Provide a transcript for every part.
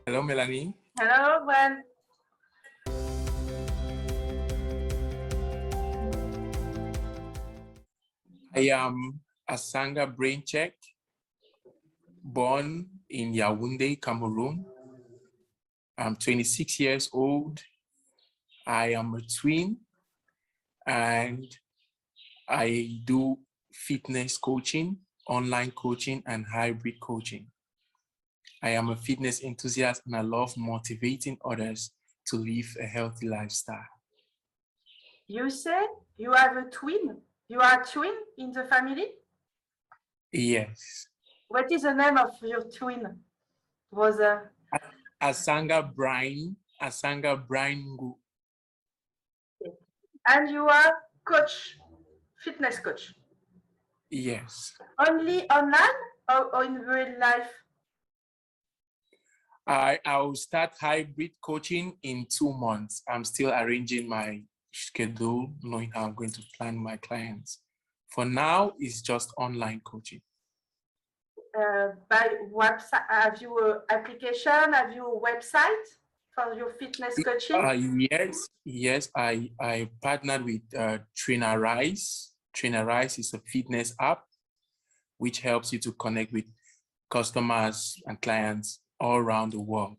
Hello, Mélanie. Hello, Braine. I am Asanga Braine, born in Yaoundé, Cameroon. I'm 26 years old. I am a twin and I do fitness coaching, online coaching, and hybrid coaching. I am a fitness enthusiast and I love motivating others to live a healthy lifestyle. You said you have a twin. You are a twin in the family? Yes. What is the name of your twin brother? Asanga Braine Ngu. And you are coach, fitness coach? Yes. Only online or in real life? I'll start hybrid coaching in 2 months. I'm still arranging my schedule, knowing how I'm going to plan my clients. For now, it's just online coaching. By website, have you an application? Have you a website for your fitness coaching? Yes. I partnered with Trainer Rise. Trainer Rise is a fitness app which helps you to connect with customers and clients all around the world.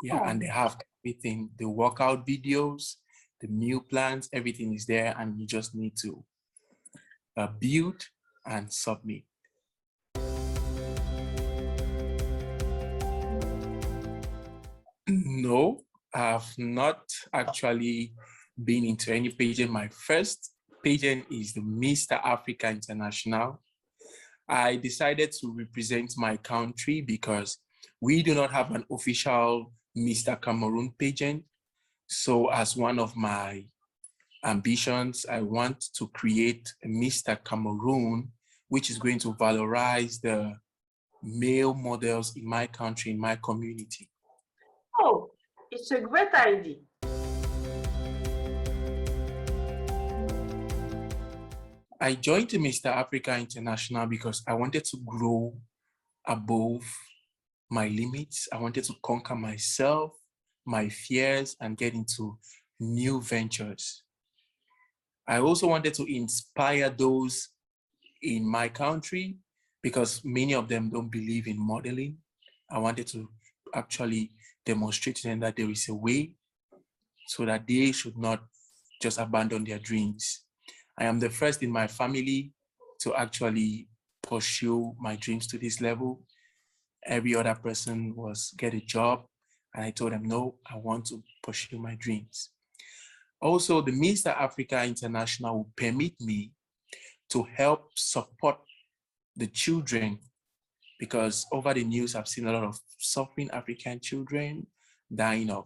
Yeah, and they have everything, the workout videos, the meal plans, everything is there, and you just need to build and submit. No, I've not actually been into any pageant. My first pageant is the Mr. Africa International. I decided to represent my country because we do not have an official Mr. Cameroon pageant. So as one of my ambitions, I want to create a Mr. Cameroon, which is going to valorize the male models in my country, in my community. Oh, it's a great idea. I joined the Mr. Africa International because I wanted to grow above my limits. I wanted to conquer myself, my fears, and get into new ventures. I also wanted to inspire those in my country because many of them don't believe in modeling. I wanted to actually demonstrate to them that there is a way so that they should not just abandon their dreams. I am the first in my family to actually pursue my dreams to this level. Every other person was get a job, and I told them, no, I want to pursue my dreams. Also, the Mr. Africa International will permit me to help support the children, because over the news, I've seen a lot of suffering African children dying of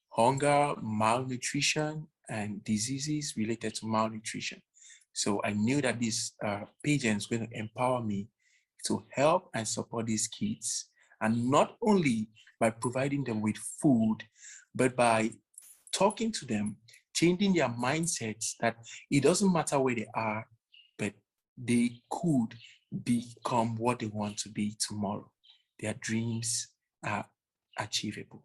hunger, malnutrition, and diseases related to malnutrition. So I knew that this pageant is going to empower me to help and support these kids, and not only by providing them with food, but by talking to them, changing their mindsets that it doesn't matter where they are, but they could become what they want to be tomorrow. Their dreams are achievable.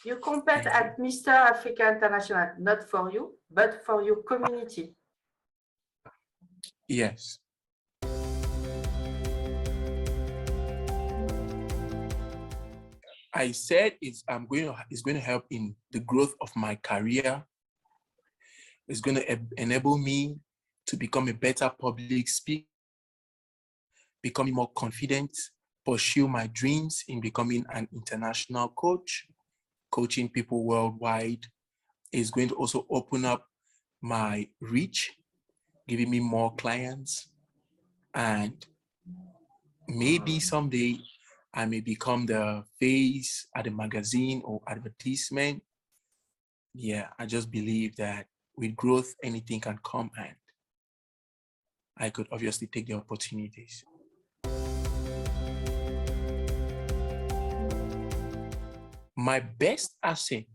You compete at Mr. Africa International, not for you, but for your community. Yes. I said it's going to help in the growth of my career. It's going to enable me to become a better public speaker, becoming more confident, pursue my dreams in becoming an international coach, coaching people worldwide. Is going to also open up my reach, giving me more clients, and maybe someday I may become the face at a magazine or advertisement. Yeah, I just believe that with growth, anything can come, and I could obviously take the opportunities. My best asset,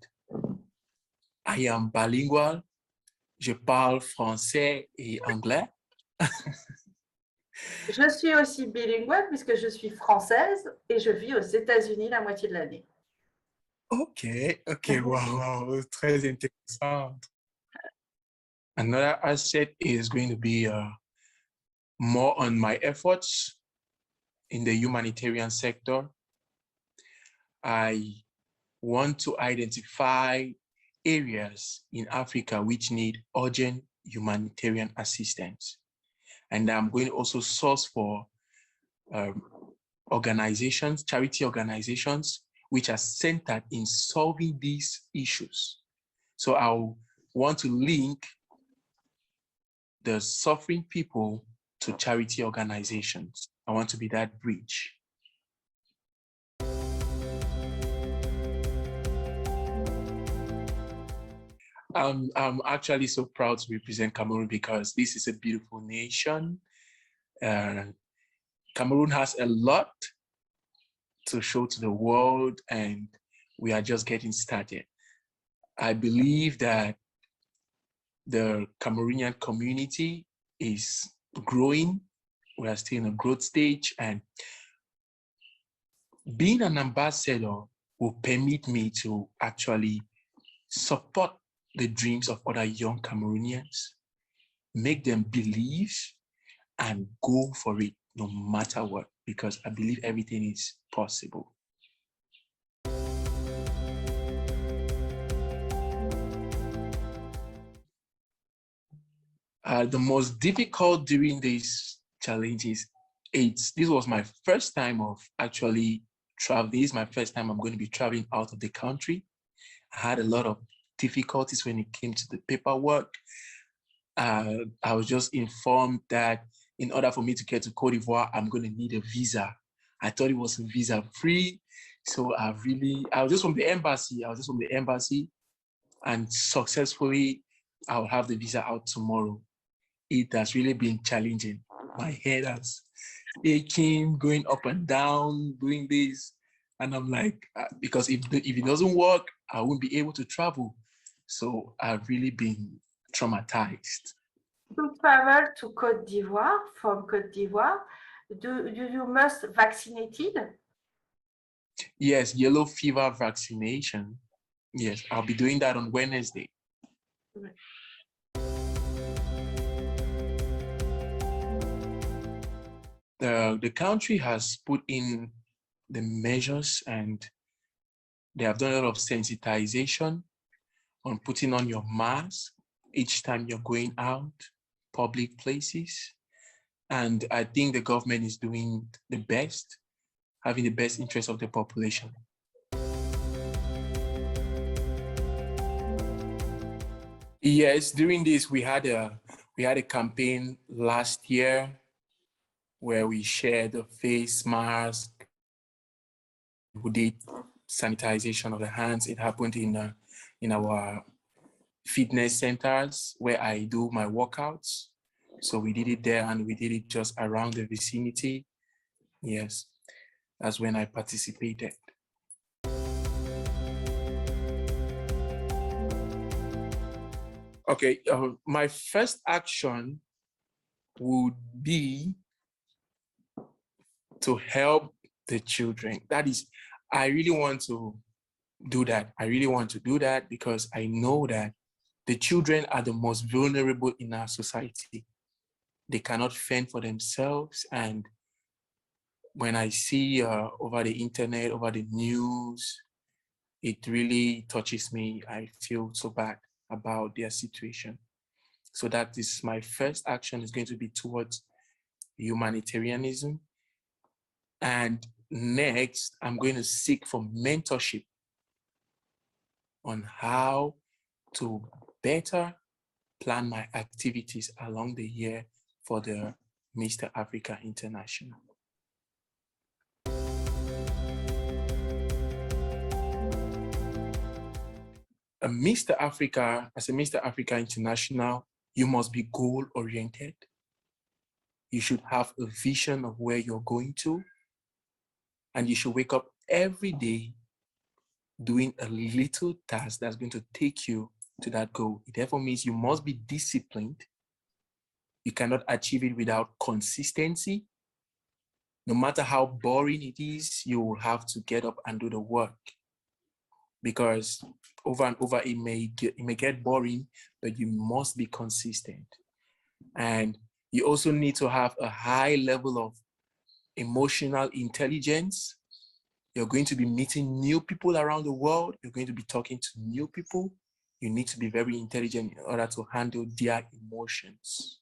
I am bilingual. Je parle français et anglais. Je suis aussi bilingual puisque je suis française et je vis aux États-Unis la moitié de l'année. Okay, wow, très intéressant. Another asset is going to be more on my efforts in the humanitarian sector. I want to identify areas in Africa which need urgent humanitarian assistance. And I'm going to also source for organizations, charity organizations, which are centered in solving these issues. So I want to link the suffering people to charity organizations. I want to be that bridge. I'm actually so proud to represent Cameroon because this is a beautiful nation. Cameroon has a lot to show to the world, and we are just getting started. I believe that the Cameroonian community is growing. We are still in a growth stage, and being an ambassador will permit me to actually support the dreams of other young Cameroonians, make them believe and go for it no matter what, because I believe everything is possible. The most difficult during these challenges, this was my first time of actually traveling. This is my first time I'm going to be traveling out of the country. I had a lot of difficulties when it came to the paperwork. I was just informed that in order for me to get to Cote d'Ivoire, I'm going to need a visa. I thought it was visa free. So I was just from the embassy. And successfully, I'll have the visa out tomorrow. It has really been challenging. My head has aching, going up and down, doing this. And I'm like, because if it doesn't work, I won't be able to travel. So I've really been traumatized. To travel to Côte d'Ivoire, from Côte d'Ivoire, do you must vaccinated? Yes, yellow fever vaccination. Yes, I'll be doing that on Wednesday. The country has put in the measures, and they have done a lot of sensitization on putting on your mask each time you're going out, public places. And I think the government is doing the best, having the best interest of the population. Yes, during this, we had a campaign last year where we shared a face mask. We did sanitization of the hands. It happened in our fitness centers where I do my workouts. So we did it there, and we did it just around the vicinity. Yes, that's when I participated. Okay, my first action would be to help the children. That is, I really want to do that. I really want to do that because I know that the children are the most vulnerable in our society. They cannot fend for themselves. And when I see over the internet, over the news, it really touches me. I feel so bad about their situation. So that is my first action, is going to be towards humanitarianism. And next, I'm going to seek for mentorship on how to better plan my activities along the year for the Mr. Africa International. As a Mr. Africa International, you must be goal-oriented. You should have a vision of where you're going to, and you should wake up every day doing a little task that's going to take you to that goal. It therefore means you must be disciplined. You cannot achieve it without consistency. no matter how boring it is, you will have to get up and do the work, because over and over it may get boring, but you must be consistent. And you also need to have a high level of emotional intelligence. You're going to be meeting new people around the world. You're going to be talking to new people. You need to be very intelligent in order to handle their emotions.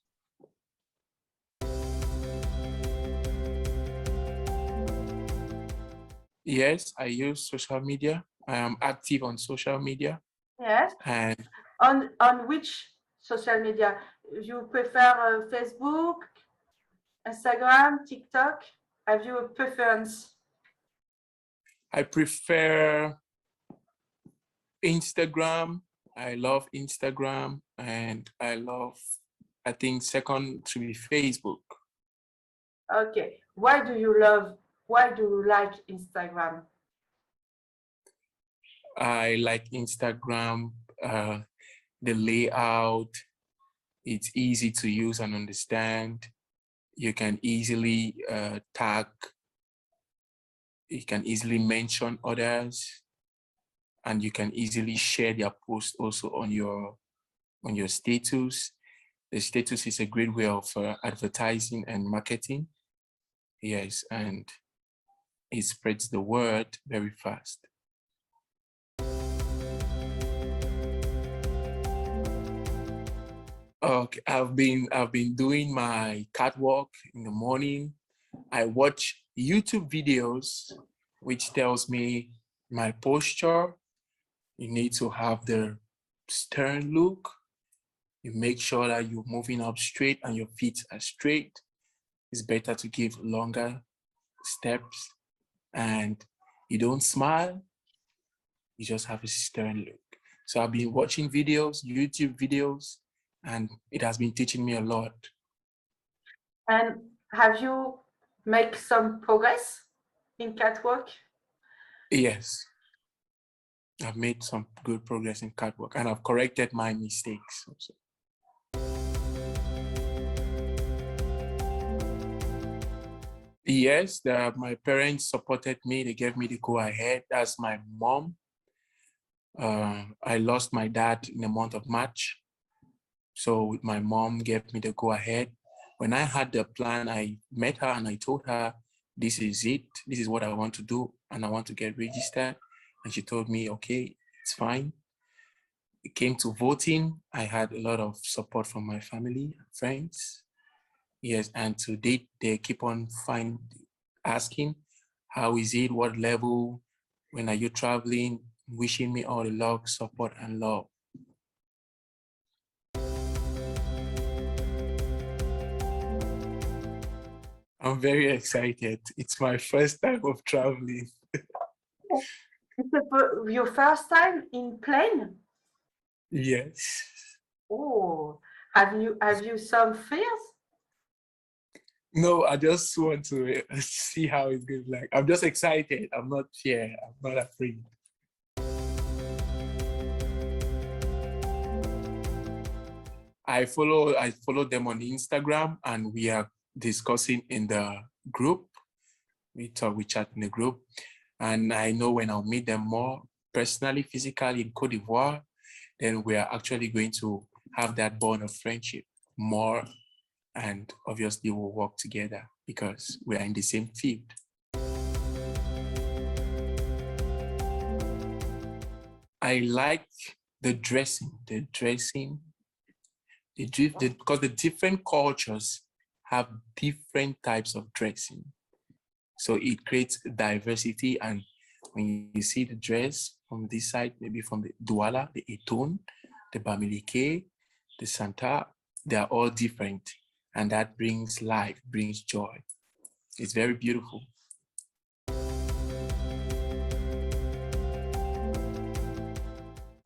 Yes, I use social media. I am active on social media. Yes. And on which social media? You prefer Facebook, Instagram, TikTok? Have you a preference? I prefer Instagram. I love Instagram, and I think second to be Facebook. Okay. Why do you like Instagram? I like Instagram, the layout, it's easy to use and understand. You can easily tag, you can easily mention others, and you can easily share their post also on your status. The status is a great way of advertising and marketing. Yes, and it spreads the word very fast. Okay, I've been doing my catwalk in the morning. I watch YouTube videos, which tells me my posture. You need to have the stern look. You make sure that you're moving up straight and your feet are straight. It's better to give longer steps, and you don't smile. You just have a stern look. So I've been watching videos, YouTube videos, and it has been teaching me a lot. And have you made some progress in catwalk? Yes, I've made some good progress in catwalk, and I've corrected my mistakes also. Yes, my parents supported me. They gave me the go-ahead. That's my mom. I lost my dad in the month of March. So my mom gave me the go-ahead. When I had the plan, I met her and I told her, this is it. This is what I want to do, and I want to get registered. And she told me, okay, it's fine. It came to voting. I had a lot of support from my family and friends. Yes, and to date, they keep on asking, how is it? What level? When are you traveling? Wishing me all the luck, support, and love. I'm very excited. It's my first time of traveling. It's your first time in plane? Yes. Oh, have you some fears? No, I just want to see how it's going to be like. I'm just excited. I'm not scared. I'm not afraid. I follow them on Instagram, and we are discussing in the group. We chat in the group, and I know when I'll meet them more personally, physically in Cote d'Ivoire, then we are actually going to have that bond of friendship more, and obviously we'll work together because we are in the same field. I like the dressing, because the different cultures have different types of dressing. So it creates diversity, and when you see the dress from this side, maybe from the Douala, the Eton, the Bamileke, the Santa, they are all different, and that brings life, brings joy. It's very beautiful.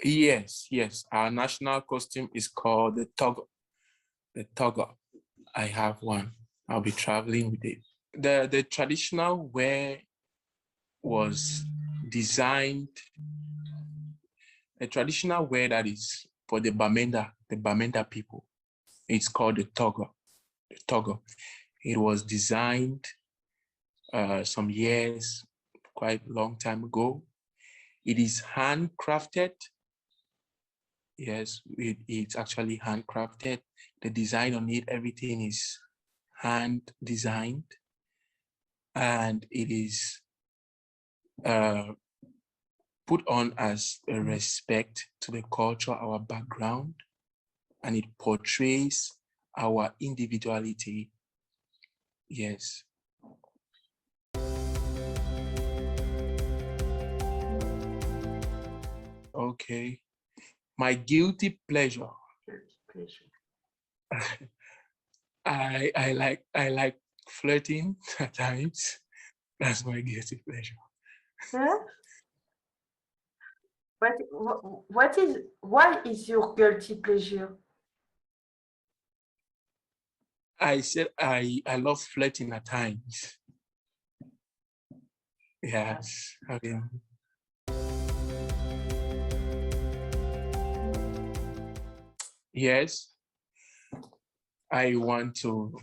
Yes, our national costume is called the togo. The togo. I have one. I'll be traveling with it. The traditional wear was designed, a traditional wear that is for the Bamenda people. It's called the togo. The togo. It was designed some years, quite a long time ago. It is handcrafted. Yes, it's actually handcrafted. The design on it, everything is hand designed, and it is put on as a respect to the culture, our background, and it portrays our individuality. Yes. Okay. My guilty pleasure. Guilty pleasure. I like flirting at times. That's my guilty pleasure. Yeah? But why is your guilty pleasure? I said I love flirting at times. Yes. Okay. Yes. I want to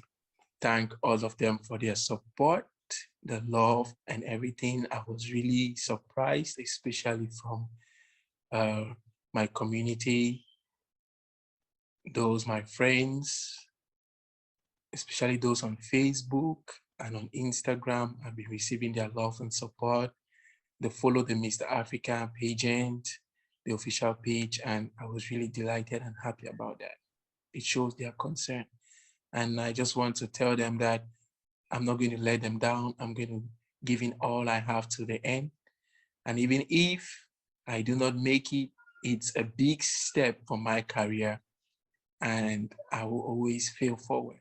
thank all of them for their support, the love, and everything. I was really surprised, especially from my community, those my friends, especially those on Facebook and on Instagram. I've been receiving their love and support. They follow the Mr. Africa pageant, the official page, and I was really delighted and happy about that. It shows their concern. And I just want to tell them that I'm not going to let them down. I'm going to give in all I have to the end. And even if I do not make it, it's a big step for my career, and I will always fail forward.